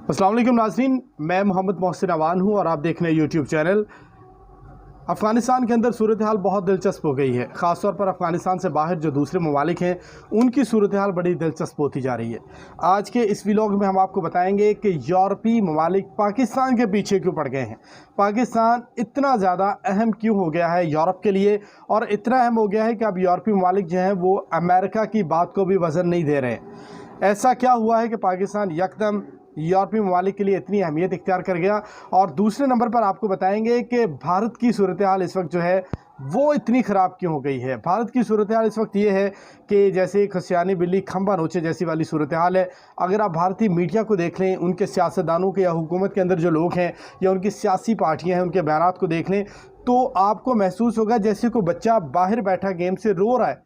अस्सलाम वालेकुम नाज़रीन, मैं मोहम्मद मोहसिन अवान हूँ और आप देख रहे हैं यूट्यूब चैनल। अफ़गानिस्तान के अंदर सूरत हाल बहुत दिलचस्प हो गई है। ख़ास तौर पर अफ़गानिस्तान से बाहर जो दूसरे ममालिक हैं उनकी सूरत हाल बड़ी दिलचस्प होती जा रही है। आज के इस व्लॉग में हम आपको बताएंगे कि यूरोपीय ममालिक पाकिस्तान के पीछे क्यों पड़ गए हैं। पाकिस्तान इतना ज़्यादा अहम क्यों हो गया है यूरोप के लिए, और इतना अहम हो गया है कि अब यूरोपीय ममालिक जो हैं वो अमेरिका की बात को भी वज़न नहीं दे रहे हैं। ऐसा क्या हुआ है कि पाकिस्तान यकदम यूरोपीय ममालिक के लिए इतनी अहमियत इख्तियार कर गया। और दूसरे नंबर पर आपको बताएंगे कि भारत की सूरत हाल इस वक्त जो है वो इतनी ख़राब क्यों हो गई है। भारत की सूरत हाल इस वक्त ये है कि जैसे खसियानी बिल्ली खंबा नोचे जैसी वाली सूरत हाल है। अगर आप भारतीय मीडिया को देख लें, उनके सियासतदानों के या हुकूमत के अंदर जो लोग हैं या उनकी सियासी पार्टियाँ हैं, उनके बयानात को देख लें तो आपको महसूस होगा जैसे कोई बच्चा बाहर बैठा गेम से रो रहा है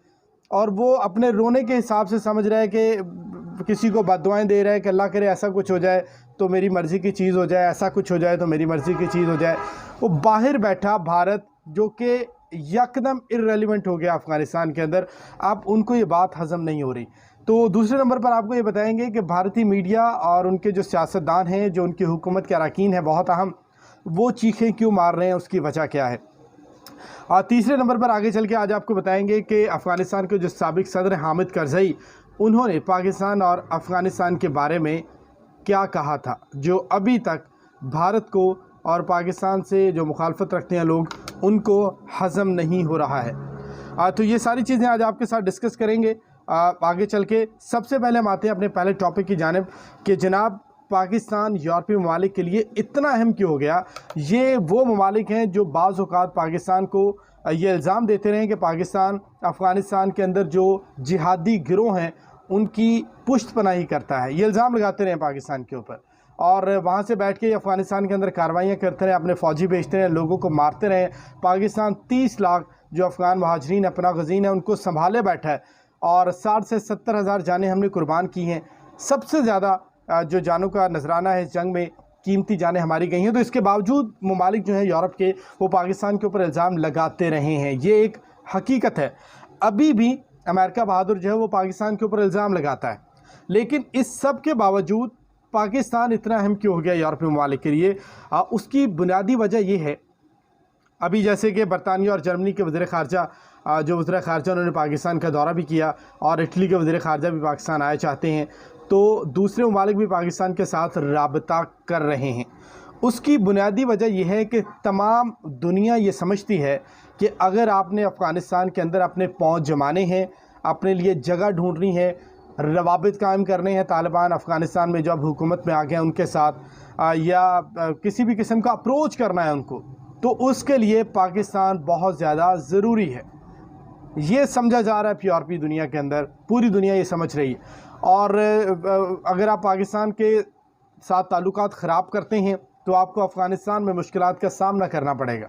और वो अपने रोने के हिसाब से समझ रहा है कि किसी को बद्दुआएं दे रहा है कि अल्लाह करे ऐसा कुछ हो जाए तो मेरी मर्ज़ी की चीज़ हो जाए, ऐसा कुछ हो जाए तो मेरी मर्ज़ी की चीज़ हो जाए। वो बाहर बैठा भारत जो कि यकदम इर्रेलेवेंट हो गया अफ़गानिस्तान के अंदर, अब उनको ये बात हज़म नहीं हो रही। तो दूसरे नंबर पर आपको ये बताएंगे कि भारतीय मीडिया और उनके जो सियासतदान हैं, जो उनकी हुकूमत के अरकान हैं बहुत अहम, वो चीखें क्यों मार रहे हैं, उसकी वजह क्या है। और तीसरे नंबर पर आगे चल के आज आपको बताएंगे कि अफ़गानिस्तान के जो साबिक़ सदर हामिद करज़ई, उन्होंने पाकिस्तान और अफ़गानिस्तान के बारे में क्या कहा था, जो अभी तक भारत को और पाकिस्तान से जो मुखालफत रखते हैं लोग, उनको हज़म नहीं हो रहा है। तो ये सारी चीज़ें आज आपके साथ डिस्कस करेंगे आगे चल के। सबसे पहले हम आते हैं अपने पहले टॉपिक की जानिब कि जनाब पाकिस्तान यूरोपीय ममालिक के लिए इतना अहम क्यों हो गया। ये वो ममालिक हैं जो बाज़ औक़ात पाकिस्तान को ये इल्ज़ाम देते रहे कि पाकिस्तान अफ़गानिस्तान के अंदर जो जिहादी गिरोह हैं उनकी पुष्ट पनाही करता है। ये इल्ज़ाम लगाते रहे पाकिस्तान के ऊपर और वहाँ से बैठ के अफ़गानिस्तान के अंदर कार्रवाइयाँ करते रहे, अपने फ़ौजी भेजते रहे, लोगों को मारते रहे। पाकिस्तान 30 लाख जो अफ़गान महाजरीन अपना गज़ीन है उनको संभाले बैठा है और 60 से 70 हज़ार जानें हमने कुर्बान की हैं। सबसे ज़्यादा जो जानों का नजराना है इस जंग में, कीमती जानें हमारी गई हैं। तो इसके बावजूद ममालिक जो हैं यूरोप के, वो पाकिस्तान के ऊपर इल्ज़ाम लगाते रहे हैं। ये एक हकीकत है। अभी भी अमेरिका बहादुर जो है वो पाकिस्तान के ऊपर इल्ज़ाम लगाता है, लेकिन इस सब के बावजूद पाकिस्तान इतना अहम क्यों हो गया यूरोपीय ममालिक के लिए। उसकी बुनियादी वजह ये है, अभी जैसे कि बरतानिया और जर्मनी के वज़ीर ख़ारजा जो वज़ीर ख़ारजा उन्होंने पाकिस्तान का दौरा भी किया और इटली के वज़ीर ख़ारजा भी पाकिस्तान आए चाहते हैं, तो दूसरे ममालिक भी पाकिस्तान के साथ राबता कर रहे हैं। उसकी बुनियादी वजह यह है कि तमाम दुनिया ये समझती है कि अगर आपने अफ़गानिस्तान के अंदर अपने पौंछ जमाने हैं, अपने लिए जगह ढूंढनी है, रवाबित कायम करने हैं तालिबान अफ़गानिस्तान में जो अब हुकूमत में आ गए उनके साथ, या किसी भी किस्म का अप्रोच करना है उनको, तो उसके लिए पाकिस्तान बहुत ज़्यादा ज़रूरी है। ये समझा जा रहा है यूरोपीय दुनिया के अंदर, पूरी दुनिया ये समझ रही है। और अगर आप पाकिस्तान के साथ ताल्लुकात ख़राब करते हैं तो आपको अफ़गानिस्तान में मुश्किलात का सामना करना पड़ेगा।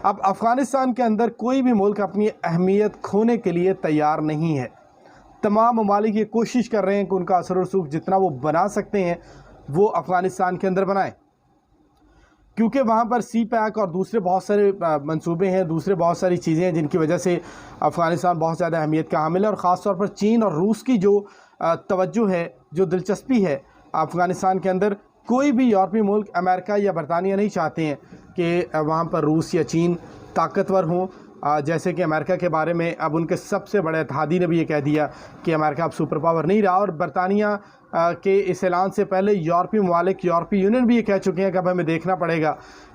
अब अफ़गानिस्तान के अंदर कोई भी मुल्क अपनी अहमियत खोने के लिए तैयार नहीं है। तमाम ममालिक ये कोशिश कर रहे हैं कि उनका असर और सूख जितना वो बना सकते हैं वो अफ़गानिस्तान के अंदर बनाएं, क्योंकि वहाँ पर सी पैक और दूसरे बहुत सारे मंसूबे हैं, दूसरे बहुत सारी चीज़ें हैं जिनकी वजह से अफ़गानिस्तान बहुत ज़्यादा अहमियत का हामिल है। और ख़ास तौर पर चीन और रूस की जो तवज्जो है, जो दिलचस्पी है अफ़गानिस्तान के अंदर, कोई भी यूरोपीय मुल्क अमेरिका या बरतानिया नहीं चाहते हैं कि वहाँ पर रूस या चीन ताकतवर हों। जैसे कि अमेरिका के बारे में अब उनके सबसे बड़े इत्तेहादी ने भी ये कह दिया कि अमेरिका अब सुपर पावर नहीं रहा, और बरतानिया के इस ऐलान से पहले यूरोपीय ममालिक, यूरोपीय यूनियन भी ये कह चुके हैं कि अब हमें देखना पड़ेगा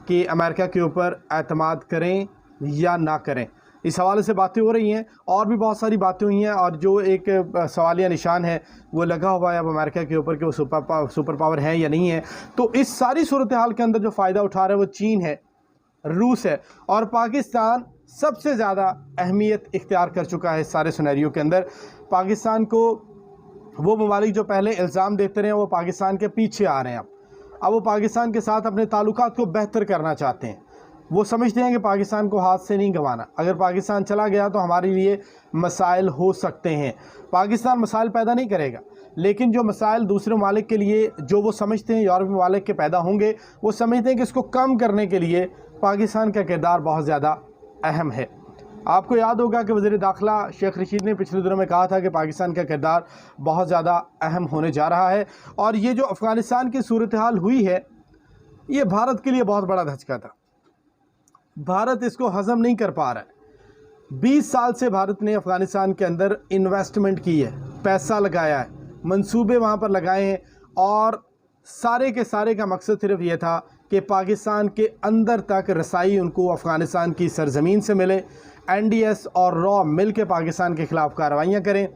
कि अमेरिका के ऊपर एतमाद करें या ना करें। इस हवाले से बातें हो रही हैं और भी बहुत सारी बातें हुई हैं, और जो एक सवालिया निशान है वो लगा हुआ है अब अमेरिका के ऊपर कि वो सुपर पावर है या नहीं है। तो इस सारी सूरत हाल के अंदर जो फ़ायदा उठा रहा है वो चीन है, रूस है, और पाकिस्तान सबसे ज़्यादा अहमियत इख्तियार कर चुका है इस सारे सिनेरियो के अंदर। पाकिस्तान को वो ममालिक जो पहले इल्ज़ाम देते रहे वो पाकिस्तान के पीछे आ रहे हैं। अब वो पाकिस्तान के साथ अपने ताल्लुकात को बेहतर करना चाहते हैं। वो समझते हैं कि पाकिस्तान को हाथ से नहीं गंवाना, अगर पाकिस्तान चला गया तो हमारे लिए मसाइल हो सकते हैं। पाकिस्तान मसाइल पैदा नहीं करेगा, लेकिन जो मसाइल दूसरे ममालिक के लिए जो वो समझते हैं यूरोपीय ममालिक के पैदा होंगे, वो समझते हैं कि इसको कम करने के लिए पाकिस्तान का किरदार बहुत ज़्यादा अहम है। आपको याद होगा कि वज़ीर दाखिला शेख रशीद ने पिछले दिनों में कहा था कि पाकिस्तान का किरदार बहुत ज़्यादा अहम होने जा रहा है, और ये जो अफ़गानिस्तान की सूरत हाल हुई है ये भारत के लिए बहुत बड़ा धचका था। भारत इसको हज़म नहीं कर पा रहा है। 20 साल से भारत ने अफ़गानिस्तान के अंदर इन्वेस्टमेंट की है, पैसा लगाया है, मंसूबे वहाँ पर लगाए हैं, और सारे के सारे का मकसद सिर्फ ये था कि पाकिस्तान के अंदर तक रसाई उनको अफ़गानिस्तान की सरज़मीन से मिले, NDS और रॉ मिल के पाकिस्तान के ख़िलाफ़ कार्रवाइयाँ करें,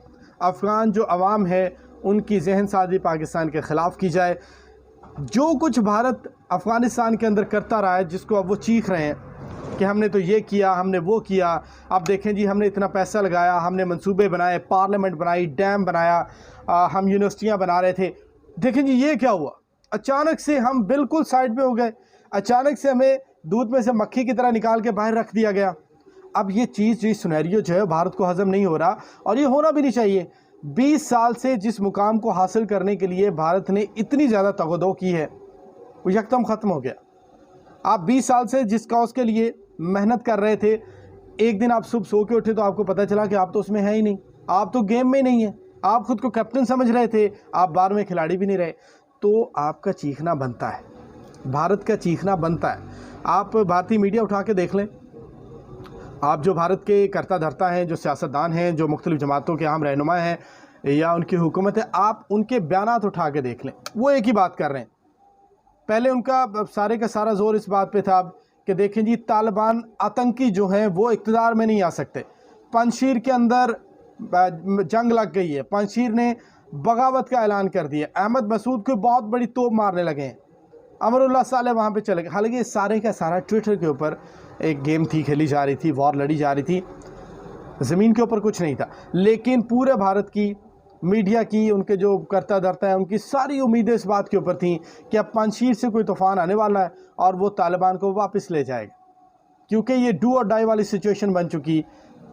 अफ़गान जो अवाम है उनकी जहन साजी पाकिस्तान के ख़िलाफ़ की जाए। जो कुछ भारत अफ़गानिस्तान के अंदर करता रहा है, जिसको अब वो चीख रहे हैं कि हमने तो ये किया, हमने वो किया, अब देखें जी हमने इतना पैसा लगाया, हमने मंसूबे बनाए, पार्लियामेंट बनाई, डैम बनाया, हम यूनिवर्सिटियाँ बना रहे थे, देखें जी ये क्या हुआ, अचानक से हम बिल्कुल साइड पे हो गए, अचानक से हमें दूध में से मक्खी की तरह निकाल के बाहर रख दिया गया। अब ये चीज़, ये सिनेरियो जो है भारत को हज़म नहीं हो रहा, और ये होना भी नहीं चाहिए। 20 साल से जिस मुकाम को हासिल करने के लिए भारत ने इतनी ज़्यादा तगदो की है वो यकदम ख़त्म हो गया। आप 20 साल से जिस कॉज के लिए मेहनत कर रहे थे, एक दिन आप सुबह सो के उठे तो आपको पता चला कि आप तो उसमें है ही नहीं, आप तो गेम में नहीं है, आप खुद को कैप्टन समझ रहे थे, आप बार में खिलाड़ी भी नहीं रहे, तो आपका चीखना बनता है, भारत का चीखना बनता है। आप भारतीय मीडिया उठा के देख लें, आप जो भारत के करता धरता हैं, जो सियासतदान हैं, जो मुख्तलिफ़ जमातों के अहम रहनुमा हैं या उनकी हुकूमत है, आप उनके बयानात उठा के देख लें, वो एक ही बात कर रहे हैं। पहले उनका सारे का सारा जोर इस बात पे था कि देखें जी तालिबान आतंकी जो हैं वो इक़्तिदार में नहीं आ सकते। पंजशीर के अंदर जंग लग गई है, पंजशीर ने बगावत का ऐलान कर दिया, अहमद मसूद को बहुत बड़ी तोप मारने लगे हैं, अमरुल्लाह साले वहाँ पे चले गए। हालांकि सारे का सारा ट्विटर के ऊपर एक गेम थी, खेली जा रही थी, वॉर लड़ी जा रही थी, ज़मीन के ऊपर कुछ नहीं था। लेकिन पूरे भारत की मीडिया की, उनके जो करता धरता है, उनकी सारी उम्मीदें इस बात के ऊपर थीं कि अब पंजशीर से कोई तूफ़ान आने वाला है और वो तालिबान को वापस ले जाएगा, क्योंकि ये डू और डाई वाली सिचुएशन बन चुकी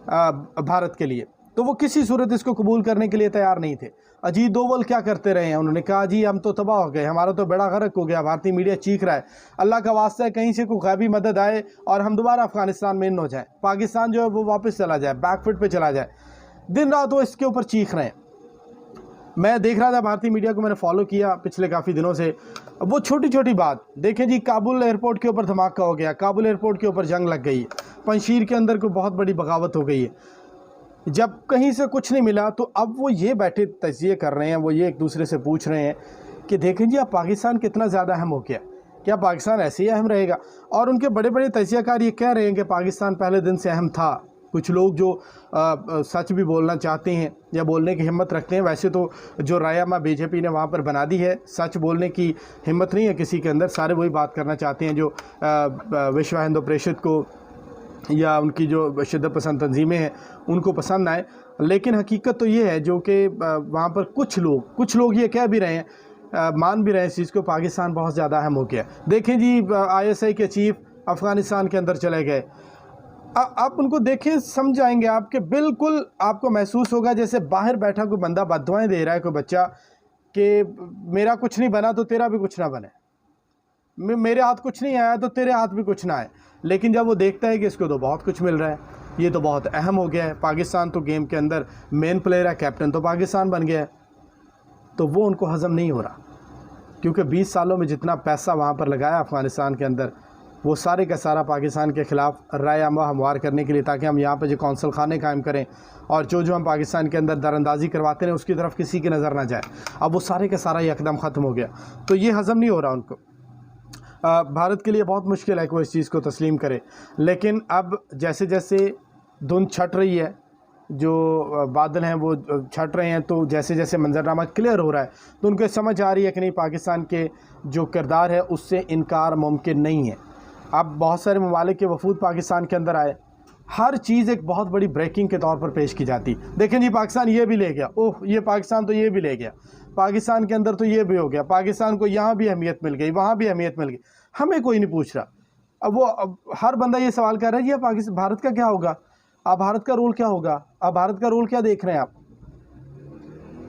भारत के लिए। तो वो किसी सूरत इसको कबूल करने के लिए तैयार नहीं थे। अजीत डोवल क्या करते रहे हैं, उन्होंने कहा जी हम तो तबाह हो गए, हमारा तो बेड़ा गर्क हो गया, भारतीय मीडिया चीख रहा है, अल्लाह का वास्ता है कहीं से कोई गैबी मदद आए और हम दोबारा अफ़गानिस्तान में इन हो जाए, पाकिस्तान जो है वो वापस चला जाए, बैकफुट पे चला जाए। दिन रात वो इसके ऊपर चीख रहे हैं। मैं देख रहा था भारतीय मीडिया को, मैंने फॉलो किया पिछले काफ़ी दिनों से। वो छोटी छोटी बात देखें जी, काबुल एयरपोर्ट के ऊपर धमाका हो गया, काबुल एयरपोर्ट के ऊपर जंग लग गई, पंजशीर के अंदर कोई बहुत बड़ी बगावत हो गई है। जब कहीं से कुछ नहीं मिला तो अब वो ये बैठे तजिए कर रहे हैं, वो ये एक दूसरे से पूछ रहे हैं कि देखें जी अब पाकिस्तान कितना ज़्यादा अहम हो गया, क्या पाकिस्तान ऐसे ही अहम रहेगा। और उनके बड़े बड़े तजियाकार ये कह रहे हैं कि पाकिस्तान पहले दिन से अहम था। कुछ लोग जो सच भी बोलना चाहते हैं या बोलने की हिम्मत रखते हैं, वैसे तो जो रायामा बीजेपी ने वहाँ पर बना दी है, सच बोलने की हिम्मत नहीं है किसी के अंदर, सारे वही बात करना चाहते हैं जो विश्व हिंदू परिषद को या उनकी जो शिद्दत पसंद तंजीमें हैं उनको पसंद आए। लेकिन हकीकत तो ये है जो कि वहाँ पर कुछ लोग ये कह भी रहे हैं, मान भी रहे हैं इस चीज़ को, पाकिस्तान बहुत ज़्यादा अहम हो गया। देखें जी ISI के चीफ अफ़गानिस्तान के अंदर चले गए, आप उनको देखें, समझ जाएंगे आपके, बिल्कुल आपको महसूस होगा जैसे बाहर बैठा कोई बंदा बद्दुआएं दे रहा है, कोई बच्चा, कि मेरा कुछ नहीं बना तो तेरा भी कुछ ना बने, मेरे हाथ कुछ नहीं आया तो तेरे हाथ भी कुछ ना आए। लेकिन जब वो देखता है कि इसको तो बहुत कुछ मिल रहा है, ये तो बहुत अहम हो गया है, पाकिस्तान तो गेम के अंदर मेन प्लेयर है, कैप्टन तो पाकिस्तान बन गया है, तो वो उनको हज़म नहीं हो रहा। क्योंकि 20 सालों में जितना पैसा वहाँ पर लगाया अफ़गानिस्तान के अंदर, वो सारे का सारा पाकिस्तान के ख़िलाफ़ राय हमवार करने के लिए, ताकि हम यहाँ पर जो कौंसल खाने कायम करें और जो हम पाकिस्तान के अंदर दरअंदाज़ी करवाते हैं उसकी तरफ किसी की नज़र ना जाए। अब वो सारे का सारा यकदम ख़त्म हो गया, तो ये हज़म नहीं हो रहा उनको। भारत के लिए बहुत मुश्किल है कोई इस चीज़ को तस्लीम करे। लेकिन अब जैसे जैसे धुंध छट रही है, जो बादल हैं वो छट रहे हैं, तो जैसे जैसे मंजरनामा क्लियर हो रहा है तो उनको समझ आ रही है कि नहीं, पाकिस्तान के जो किरदार है उससे इनकार मुमकिन नहीं है। अब बहुत सारे ममालिक के वफूद पाकिस्तान के अंदर आए, हर चीज़ एक बहुत बड़ी ब्रेकिंग के तौर पर पेश की जाती। देखें जी पाकिस्तान ये भी ले गया, ओह ये पाकिस्तान तो ये भी ले गया, पाकिस्तान के अंदर तो ये भी हो गया, पाकिस्तान को यहाँ भी अहमियत मिल गई, वहाँ भी अहमियत मिल गई, हमें कोई नहीं पूछ रहा। अब हर बंदा ये सवाल कर रहा है कि पाकिस्तान, भारत का क्या होगा, अब भारत का रोल क्या होगा, अब भारत का रोल क्या देख रहे हैं आप।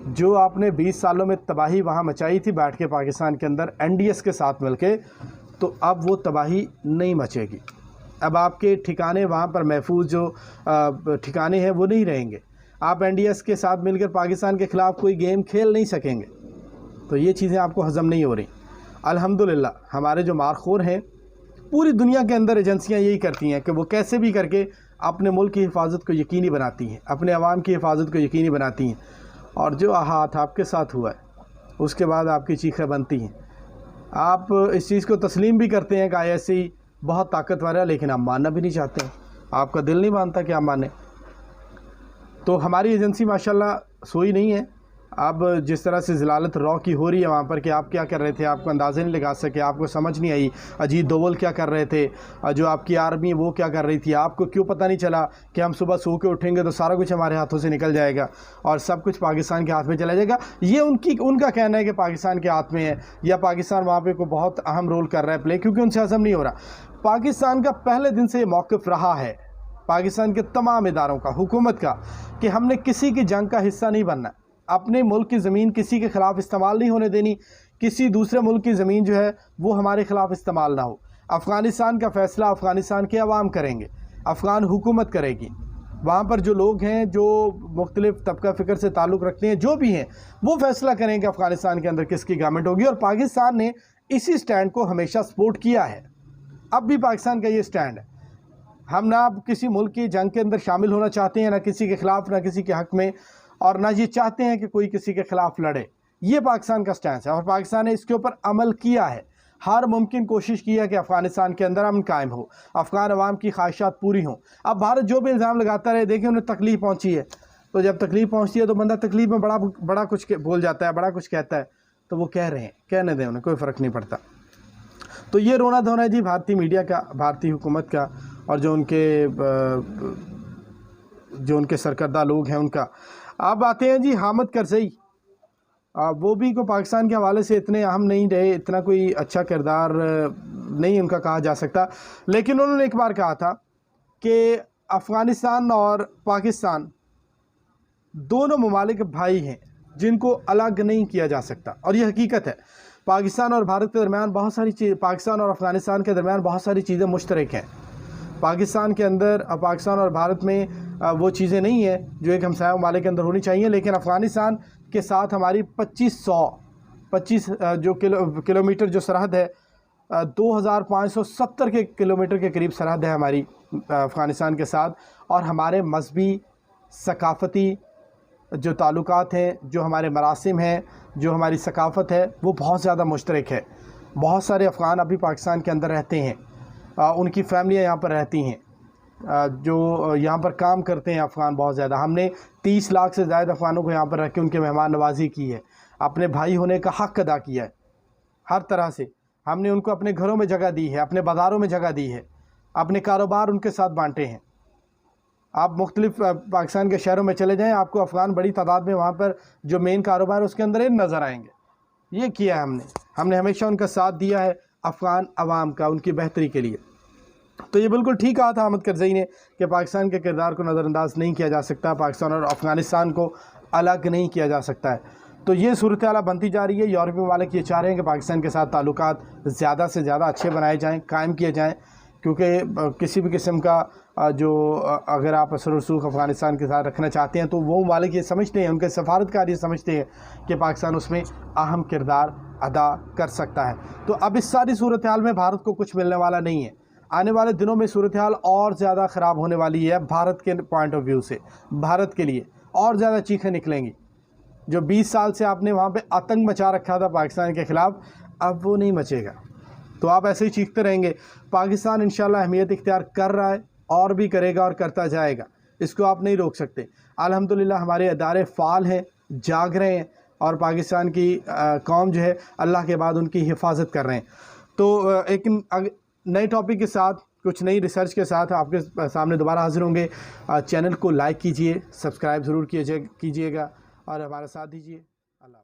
जो आपने 20 सालों में तबाही वहाँ मचाई थी बैठ के पाकिस्तान के अंदर NDS के साथ मिलके, तो अब वो तबाही नहीं मचेगी। अब आपके ठिकाने वहाँ पर महफूज जो ठिकाने हैं वो नहीं रहेंगे। आप NDS के साथ मिलकर पाकिस्तान के ख़िलाफ़ कोई गेम खेल नहीं सकेंगे। तो ये चीज़ें आपको हज़म नहीं हो रही। अल्हम्दुलिल्लाह हमारे जो मारखोर हैं, पूरी दुनिया के अंदर एजेंसियाँ यही करती हैं कि वो कैसे भी करके अपने मुल्क की हिफाजत को यकीनी बनाती हैं, अपने अवाम की हिफाजत को यकीनी बनाती हैं। और जो हाथ आपके साथ हुआ है उसके बाद आपकी चीखें बनती हैं। आप इस चीज़ को तस्लीम भी करते हैं कि ISI बहुत ताकतवर है, लेकिन आप मानना भी नहीं चाहते हैं, आपका दिल नहीं मानता कि आप माने। तो हमारी एजेंसी माशाल्लाह सोई नहीं है। अब जिस तरह से ज़लालत रॉ की हो रही है वहाँ पर कि आप क्या कर रहे थे, आपको अंदाज़ा नहीं लगा सके, आपको समझ नहीं आई। अजीत दोवल क्या कर रहे थे, जो आपकी आर्मी वो क्या कर रही थी, आपको क्यों पता नहीं चला कि हम सुबह सो के उठेंगे तो सारा कुछ हमारे हाथों से निकल जाएगा और सब कुछ पाकिस्तान के हाथ में चला जाएगा। ये उनका कहना है कि पाकिस्तान के हाथ में है, या पाकिस्तान वहाँ पर कोई बहुत अहम रोल कर रहा है प्ले, क्योंकि उनसे हज़म नहीं हो रहा। पाकिस्तान का पहले दिन से ये मौक़िफ़ रहा है, पाकिस्तान के तमाम इदारों का, हुकूमत का, कि हमने किसी की जंग का हिस्सा नहीं बनना, अपने मुल्क की ज़मीन किसी के ख़िलाफ़ इस्तेमाल नहीं होने देनी, किसी दूसरे मुल्क की ज़मीन जो है वो हमारे ख़िलाफ़ इस्तेमाल ना हो। अफ़गानिस्तान का फ़ैसला अफ़गानिस्तान के अवाम करेंगे, अफ़गान हुकूमत करेगी। वहाँ पर जो लोग हैं जो मुख्तलिफ़ तबका फ़िक्र से ताल्लुक़ रखते हैं, जो भी हैं, वो फ़ैसला करेंगे अफ़गानिस्तान के अंदर किसकी गवर्नमेंट होगी। और पाकिस्तान ने इसी स्टैंड को हमेशा सपोर्ट किया है, अब भी पाकिस्तान का ये स्टैंड है। हम ना किसी मुल्क की जंग के अंदर शामिल होना चाहते हैं, ना किसी के ख़िलाफ़, ना किसी के हक़ में, और ना ये चाहते हैं कि कोई किसी के ख़िलाफ़ लड़े। ये पाकिस्तान का स्टैंड है और पाकिस्तान ने इसके ऊपर अमल किया है। हर मुमकिन कोशिश की है कि अफ़गानिस्तान के अंदर अमन कायम हो, अफ़गान अवाम की ख्वाहिशात पूरी हों। अब भारत जो भी इल्ज़ाम लगाता रहे, देखिए उन्हें तकलीफ़ पहुँची है, तो जब तकलीफ़ पहुँचती है तो बंदा तकलीफ़ में बड़ा कुछ बोल जाता है, बड़ा कुछ कहता है। तो वो कह रहे हैं, कहने दें, उन्हें कोई फ़र्क नहीं पड़ता। तो ये रोना धोना है जी भारतीय मीडिया का, भारतीय हुकूमत का, और जो उनके सरकर्दा लोग हैं उनका। अब आते हैं जी हामिद करज़ई, वो भी को पाकिस्तान के हवाले से इतने अहम नहीं रहे, इतना कोई अच्छा किरदार नहीं उनका कहा जा सकता। लेकिन उन्होंने एक बार कहा था कि अफ़गानिस्तान और पाकिस्तान दोनों ममालिक भाई हैं जिनको अलग नहीं किया जा सकता, और ये हकीकत है। पाकिस्तान और भारत के दरमियान बहुत सारी चीज़, पाकिस्तान और अफ़गानिस्तान के दरमियान बहुत सारी चीज़ें मुश्तरक हैं। पाकिस्तान के अंदर, पाकिस्तान और भारत में वो चीज़ें नहीं है जो एक हमसाया ममालिक के अंदर होनी चाहिए। लेकिन अफ़गानिस्तान के साथ हमारी 25 जो किलोमीटर जो सरहद है, 2570 के किलोमीटर के करीब सरहद है हमारी अफ़गानिस्तान के साथ। और हमारे मजहबी, सकाफ़ती जो ताल्लुकात हैं, जो हमारे मरासिम हैं, जो हमारी सकाफ़त है, वो बहुत ज़्यादा मुश्तरक है। बहुत सारे अफ़गान अभी पाकिस्तान के अंदर रहते हैं, उनकी फैमिलियाँ यहाँ पर रहती हैं, जो यहाँ पर काम करते हैं अफ़गान बहुत ज़्यादा। हमने 30 लाख से ज़्यादा अफ़गानों को यहाँ पर रख के उनके मेहमान नवाज़ी की है, अपने भाई होने का हक़ अदा किया है। हर तरह से हमने उनको अपने घरों में जगह दी है, अपने बाज़ारों में जगह दी है, अपने कारोबार उनके साथ बांटे हैं। आप मुख्तलिफ़ पाकिस्तान के शहरों में चले जाएँ, आपको अफ़गान बड़ी तादाद में वहाँ पर जो मेन कारोबार है उसके अंदर ये नज़र आएंगे। ये किया है हमने हमेशा उनका साथ दिया है अफ़गान अवाम का, उनकी बेहतरी के लिए। तो ये बिल्कुल ठीक कहा था हामिद करज़ई ने कि पाकिस्तान के किरदार को नज़रअंदाज नहीं किया जा सकता, पाकिस्तान और अफ़गानिस्तान को अलग नहीं किया जा सकता है। तो ये सूरत हाल बनती जा रही है। यूरोपीय ममालिक ये चाह रहे हैं कि पाकिस्तान के साथ ताल्लुकात ज़्यादा से ज़्यादा अच्छे बनाए जाएँ, कायम किए जाएँ, क्योंकि किसी भी किस्म का जो अगर आप असर रसूख अफ़गानिस्तान के साथ रखना चाहते हैं तो वो ममालिक ये समझते हैं, उनके सफारतकार ये समझते हैं कि पाकिस्तान उसमें अहम किरदार अदा कर सकता है। तो अब इस सारी सूरत हाल में भारत को कुछ मिलने वाला नहीं है। आने वाले दिनों में सूरत हाल और ज़्यादा ख़राब होने वाली है भारत के पॉइंट ऑफ व्यू से। भारत के लिए और ज़्यादा चीखें निकलेंगी। जो 20 साल से आपने वहाँ पे आतंक मचा रखा था पाकिस्तान के ख़िलाफ़, अब वो नहीं मचेगा। तो आप ऐसे ही चीखते रहेंगे। पाकिस्तान इंशाल्लाह अहमियत इख्तियार कर रहा है और भी करेगा और करता जाएगा, इसको आप नहीं रोक सकते। अल्हम्दुलिल्लाह हमारे अदारे फ़ाल हैं, जाग रहे हैं, और पाकिस्तान की कौम जो है अल्लाह के बाद उनकी हिफाजत कर रहे हैं। तो एक नए टॉपिक के साथ, कुछ नई रिसर्च के साथ आपके सामने दोबारा हाजिर होंगे। चैनल को लाइक कीजिए, सब्सक्राइब ज़रूर कीजिएगा और हमारा साथ दीजिए। अल्लाह।